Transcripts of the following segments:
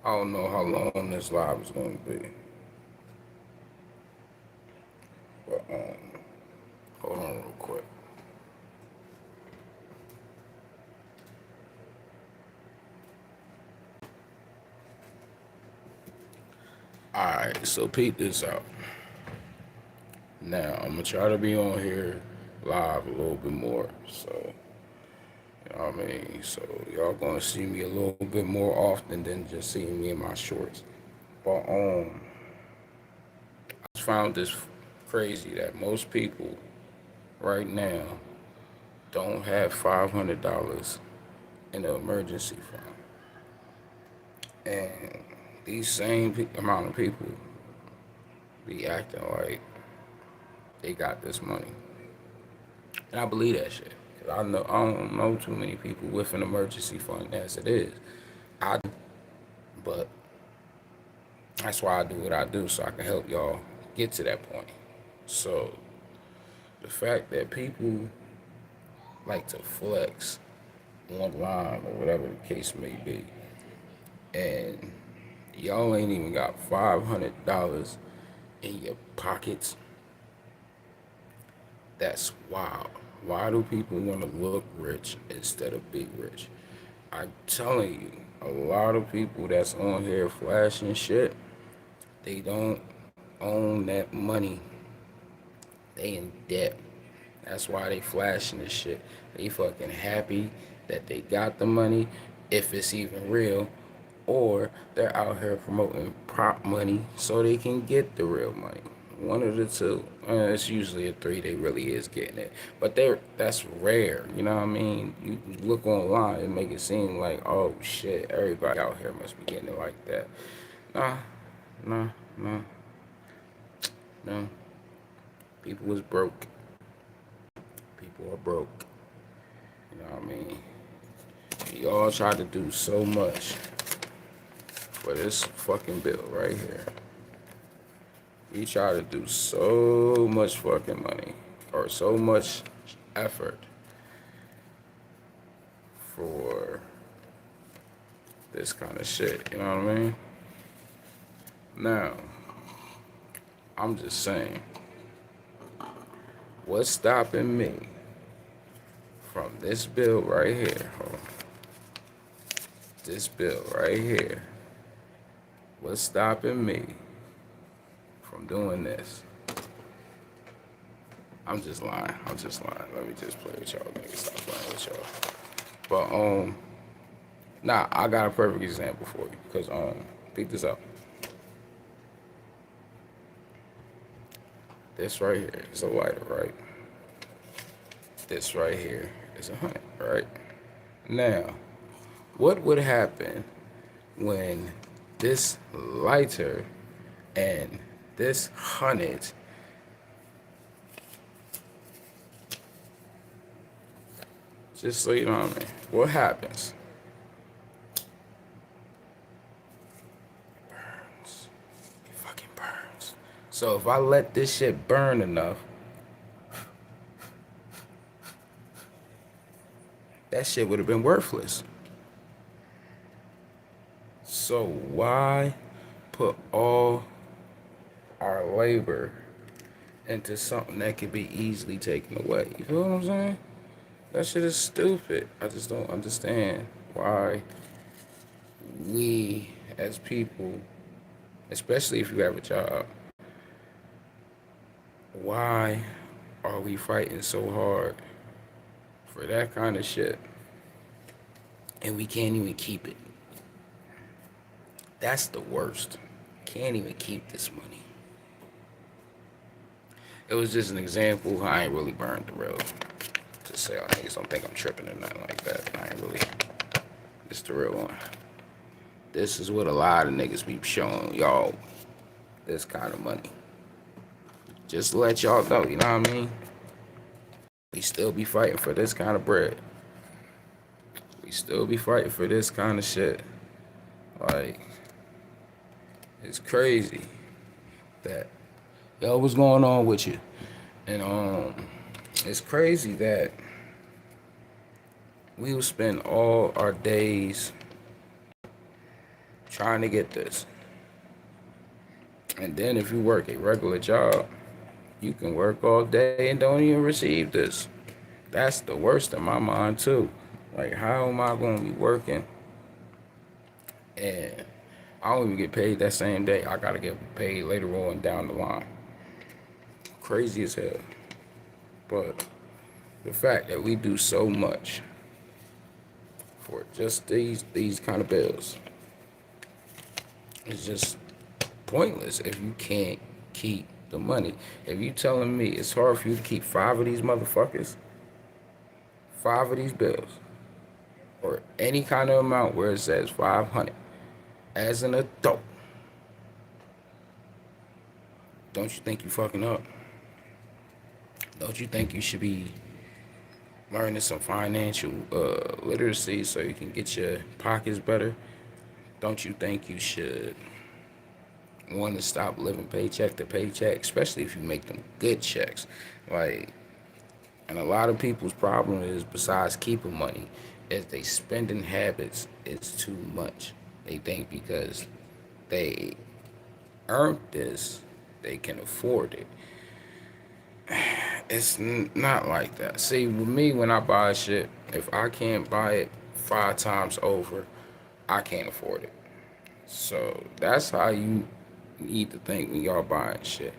I don't know how long this live is going to be, but hold on real quick. All right, so peep this out. Now I'm gonna try to be on here live a little bit more, so you know what I mean. So y'all gonna see me a little bit more often than just seeing me in my shorts. But I just found this crazy that most people right now don't have $500 in an emergency fund, and these same amount of people be acting like they got this money, and I believe that shit. Cause I don't know too many people with an emergency fund as it is. I do, but that's why I do what I do, so I can help y'all get to that point. So the fact that people like to flex online or whatever the case may be, and y'all ain't even got $500 in your pockets, that's wild. Why do people want to look rich instead of be rich? I'm telling you, a lot of people that's on here flashing shit, they don't own that money. They in debt. That's why they flashing this shit. They fucking happy that they got the money, if it's even real, or they're out here promoting prop money so they can get the real money. One of the two. It's usually a three. They really is getting it, but that's rare. You know what I mean? You look online and make it seem like, oh shit, everybody out here must be getting it like that. Nah, nah, nah, no. People is broke. People are broke. You know what I mean? Y'all try to do so much for this fucking bill right here. We try to do so much fucking money or so much effort for this kind of shit. You know what I mean? Now, I'm just saying, what's stopping me from this bill right here? Hold on. This bill right here. What's stopping me from doing this? I'm just lying. I'm just lying. Let me just play with y'all. Niggas, stop playing with y'all. But nah, I got a perfect example for you. Cause pick this up. This right here is a lighter, right? This right here is 100, right? Now, what would happen when this lighter and this 100 just so you know what I mean? What happens? It burns. It fucking burns. So if I let this shit burn enough, that shit would have been worthless. So why put all our labor into something that could be easily taken away? You feel what I'm saying? That shit is stupid. I just don't understand why we as people, especially if you have a job, why are we fighting so hard for that kind of shit and we can't even keep it? That's the worst. Can't even keep this money. It was just an example. I ain't really burned the road to say, oh, niggas don't think I'm tripping or nothing like that. I ain't really. It's the real one. This is what a lot of niggas be showing y'all, this kind of money. Just to let y'all know, you know what I mean? We still be fighting for this kind of bread. We still be fighting for this kind of shit. Like, it's crazy that, yo, what's going on with you? And it's crazy that we will spend all our days trying to get this. And then if you work a regular job, you can work all day and don't even receive this. That's the worst in my mind too. Like, how am I going to be working and I don't even get paid that same day? I gotta get paid later on down the line. Crazy as hell. But the fact that we do so much for just these kind of bills is just pointless if you can't keep the money. If you telling me it's hard for you to keep five of these motherfuckers, five of these bills, or any kind of amount where it says 500 as an adult, don't you think you fucking up? Don't you think you should be learning some financial literacy so you can get your pockets better? Don't you think you should want to stop living paycheck to paycheck, especially if you make them good checks? Like, and a lot of people's problem is, besides keeping money, is they spending habits is too much. They think because they earned this, they can afford it. It's not like that. See, with me, when I buy shit, if I can't buy it 5 times over, I can't afford it. So that's how you need to think when y'all buying shit.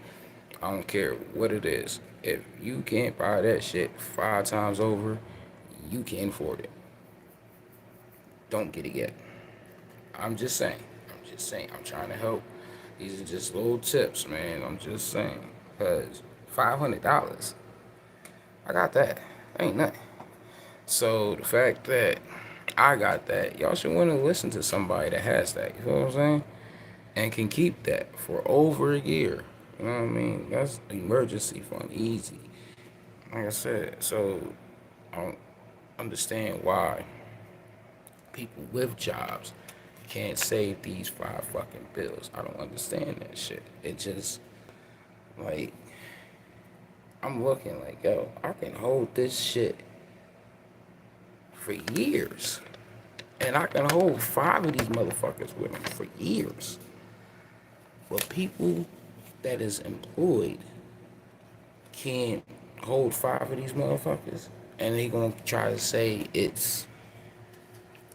I don't care what it is. If you can't buy that shit 5 times over, you can't afford it. Don't get it yet. I'm just saying. I'm just saying. I'm trying to help. These are just little tips, man. I'm just saying. Because $500, I got that. Ain't nothing. So the fact that I got that, y'all should want to listen to somebody that has that. You know what I'm saying? And can keep that for over a year. You know what I mean? That's emergency fund, easy. Like I said, so I don't understand why people with jobs can't save these 5 fucking bills. I don't understand that shit. It just, like, I'm looking like, yo, I can hold this shit for years. And I can hold 5 of these motherfuckers with them for years. But people that is employed can't hold 5 of these motherfuckers. And they gonna try to say it's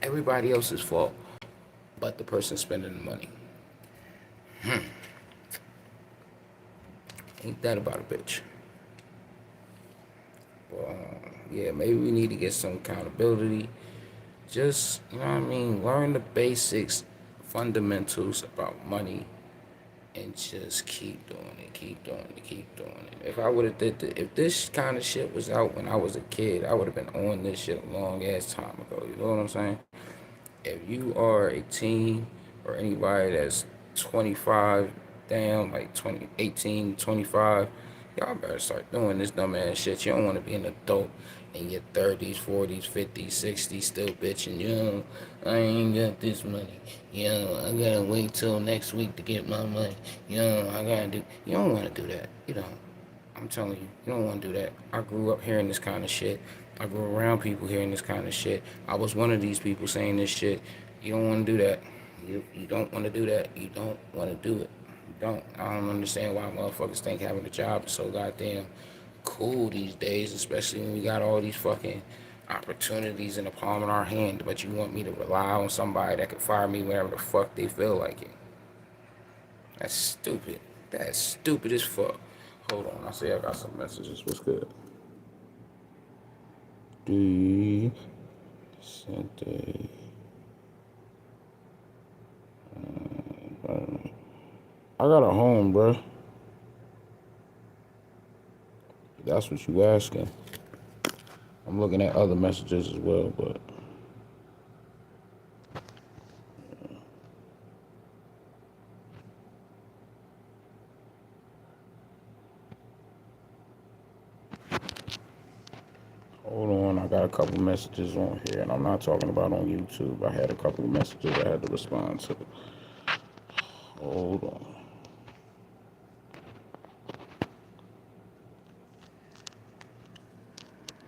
everybody else's fault but the person spending the money. Ain't that about a bitch? Well, yeah, maybe we need to get some accountability. Just, you know what I mean, learn the basics, fundamentals about money, and just keep doing it, keep doing it, keep doing it. If I would have if this kind of shit was out when I was a kid, I would have been on this shit a long ass time ago. You know what I'm saying? If you are a teen or anybody that's 25 down, like 20, 18, 25, y'all better start doing this dumb ass shit. You don't want to be an adult in your 30s, 40s, 50s, 60s, still bitching, yo, I ain't got this money. Yo, I gotta wait till next week to get my money. Yo, I gotta do. You don't want to do that. You don't. I'm telling you, you don't want to do that. I grew up hearing this kind of shit. I grew around people hearing this kind of shit. I was one of these people saying this shit. You don't want to do that. You don't want to do that. You don't want to do it. You don't. I don't understand why motherfuckers think having a job is so goddamn cool these days, especially when we got all these fucking opportunities in the palm of our hand. But you want me to rely on somebody that could fire me whenever the fuck they feel like it. That's stupid. That's stupid as fuck. Hold on, I say I got some messages. What's good? D. Sente. I got a home, bro. That's what you asking. I'm looking at other messages as well, but hold on. I got a couple messages on here, and I'm not talking about on YouTube. I had a couple of messages I had to respond to. Hold on.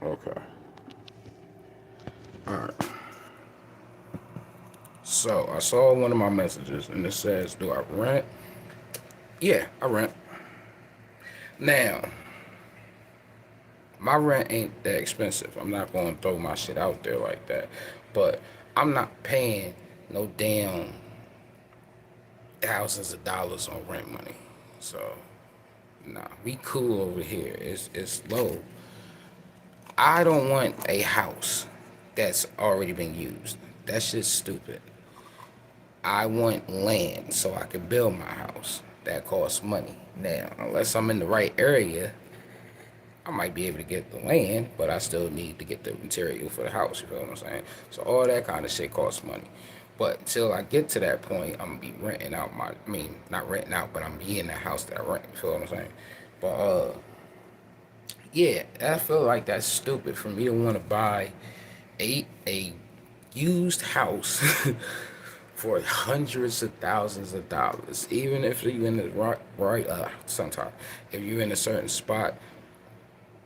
Okay. All right. So I saw one of my messages and it says, "Do I rent?" Yeah, I rent. Now, my rent ain't that expensive. I'm not going to throw my shit out there like that. But I'm not paying no damn thousands of dollars on rent money. So, nah, we cool over here. It's low. I don't want a house that's already been used. That's just stupid. I want land so I can build my house. That costs money. Now, unless I'm in the right area, I might be able to get the land, but I still need to get the material for the house. You feel what I'm saying? So all that kind of shit costs money. But until I get to that point, I'm gonna be renting out my. I mean, not renting out, but I'm be in the house that I rent. You feel what I'm saying? But yeah, I feel like that's stupid for me to want to buy a used house for hundreds of thousands of dollars, even if you're in the right sometime if you're in a certain spot,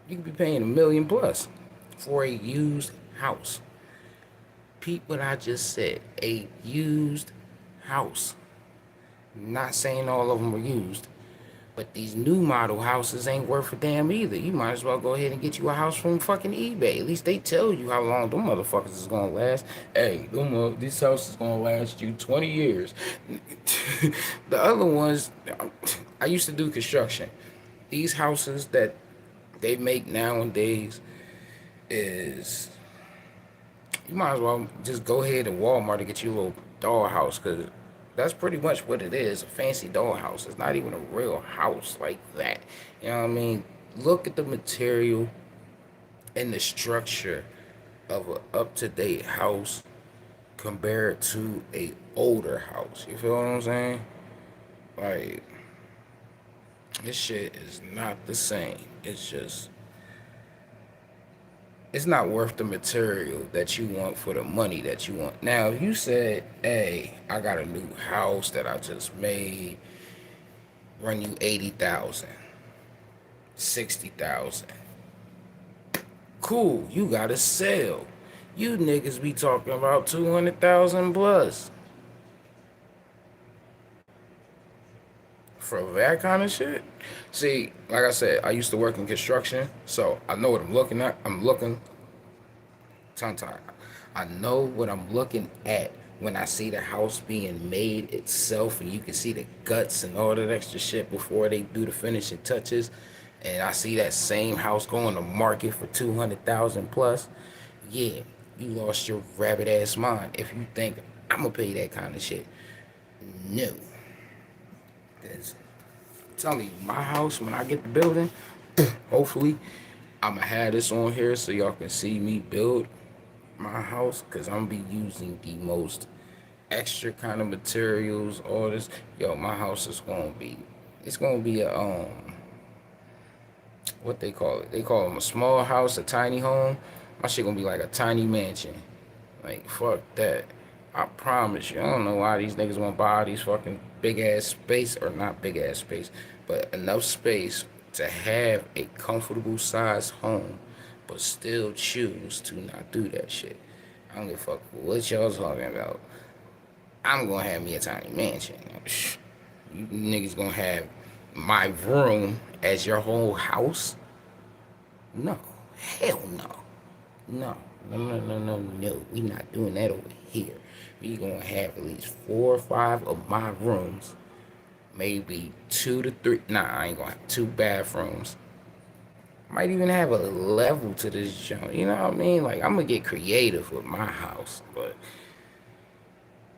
you could be paying 1 million plus for a used house. Peep what I just said, a used house. Not saying all of them were used, but these new model houses ain't worth a damn either. You might as well go ahead and get you a house from fucking eBay. At least they tell you how long them motherfuckers is gonna last. Hey, this house is gonna last you 20 years. The other ones, I used to do construction. These houses that they make nowadays is, you might as well just go ahead to Walmart and get you a little dollhouse, because that's pretty much what it is, a fancy dollhouse. It's not even a real house like that. You know what I mean? Look at the material and the structure of an up-to-date house compared to a older house. You feel what I'm saying? Like, this shit is not the same. It's not worth the material that you want for the money that you want. Now, if you said, "Hey, I got a new house that I just made, run you 80,000, 60,000, cool, you got to sell." You niggas be talking about 200,000 plus for that kind of shit. See, like I said, I used to work in construction, so I know what I'm looking at. I'm looking tongue tied. I know what I'm looking at when I see the house being made itself, and you can see the guts and all that extra shit before they do the finishing touches. And I see that same house going to market for 200,000 plus. Yeah, you lost your rabbit ass mind if you think I'm gonna pay that kind of shit. No, because I'm telling you, my house, when I get the building, hopefully I'm gonna have this on here so y'all can see me build my house, because I'm gonna be using the most extra kind of materials, all this. Yo, my house is gonna be, it's gonna be a what they call it, they call them a small house, a tiny home. My shit gonna be like a tiny mansion. Like, fuck that. I promise you, I don't know why these niggas want to buy these fucking big ass space, or not big ass space, but enough space to have a comfortable sized home, but still choose to not do that shit. I don't give a fuck what y'all talking about. I'm gonna have me a tiny mansion. You niggas gonna have my room as your whole house? No. Hell no. No. No, no, no, no, no. We not doing that over here. We gonna have at least 4 or 5 of my rooms. Maybe 2 to 3. Nah, I ain't gonna have 2 bathrooms. Might even have a level to this joint. You know what I mean? Like, I'm gonna get creative with my house, but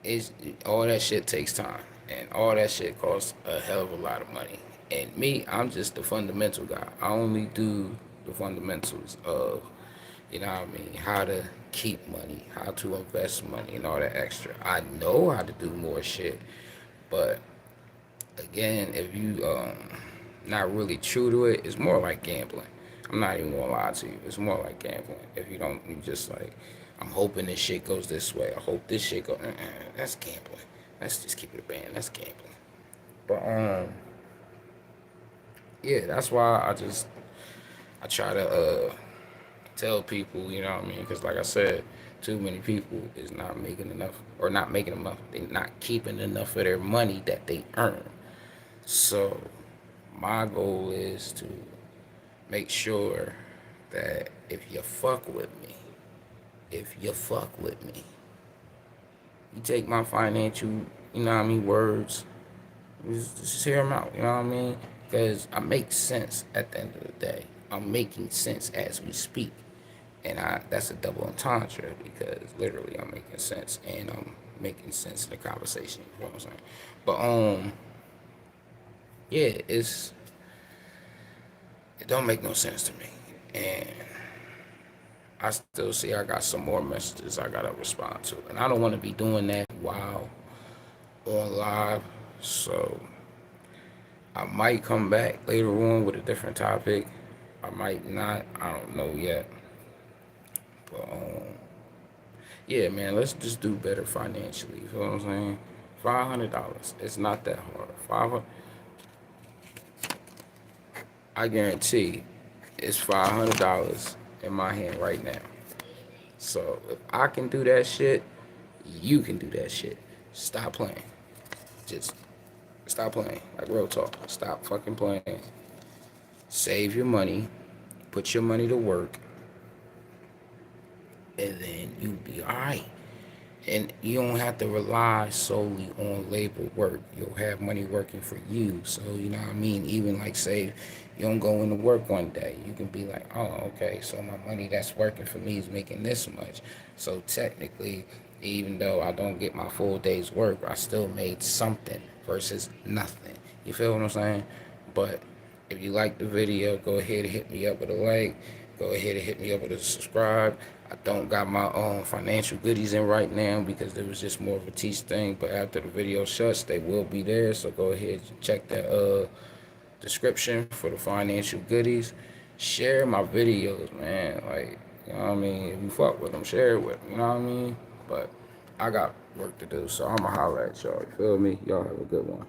it's all that shit takes time, and all that shit costs a hell of a lot of money. And me, I'm just the fundamental guy. I only do the fundamentals of, you know what I mean, how to keep money, how to invest money, and all that extra. I know how to do more shit, but again, if you not really true to it, it's more like gambling. I'm not even gonna lie to you. It's more like gambling. If you don't, you just like, I'm hoping this shit goes this way. I hope this shit goes. That's gambling. Let's just keep it a band. That's gambling. But yeah, that's why I try to tell people, you know what I mean? Because like I said, too many people is not making enough, or not making enough. They're not keeping enough of their money that they earn. So my goal is to make sure that if you fuck with me, you take my financial, you know what I mean, words, just hear them out, you know what I mean? Because I make sense at the end of the day. I'm making sense as we speak. And that's a double entendre because literally I'm making sense and I'm making sense in the conversation, you know what I'm saying? But yeah, it don't make no sense to me. And I still see I got some more messages I gotta respond to. And I don't wanna be doing that while on live. So I might come back later on with a different topic. I might not. I don't know yet. But yeah, man, let's just do better financially. You feel what I'm saying? $500. It's not that hard. 500. I guarantee it's $500 in my hand right now. So if I can do that shit, you can do that shit. Stop playing. Just stop playing. Like real talk. Stop fucking playing. Save your money. Put your money to work. And then you'll be alright. And you don't have to rely solely on labor work. You'll have money working for you. So, you know what I mean? Even like say you don't go into work one day, you can be like, oh, okay, so my money that's working for me is making this much. So technically, even though I don't get my full day's work, I still made something versus nothing. You feel what I'm saying? But if you like the video, go ahead and hit me up with a like. Go ahead and hit me up with a subscribe. I don't got my own financial goodies in right now because it was just more of a teach thing. But after the video shuts, they will be there. So go ahead and check the description for the financial goodies. Share my videos, man. Like, you know what I mean? If you fuck with them, share it with them. You know what I mean? But I got work to do, so I'ma holler at y'all. You feel me? Y'all have a good one.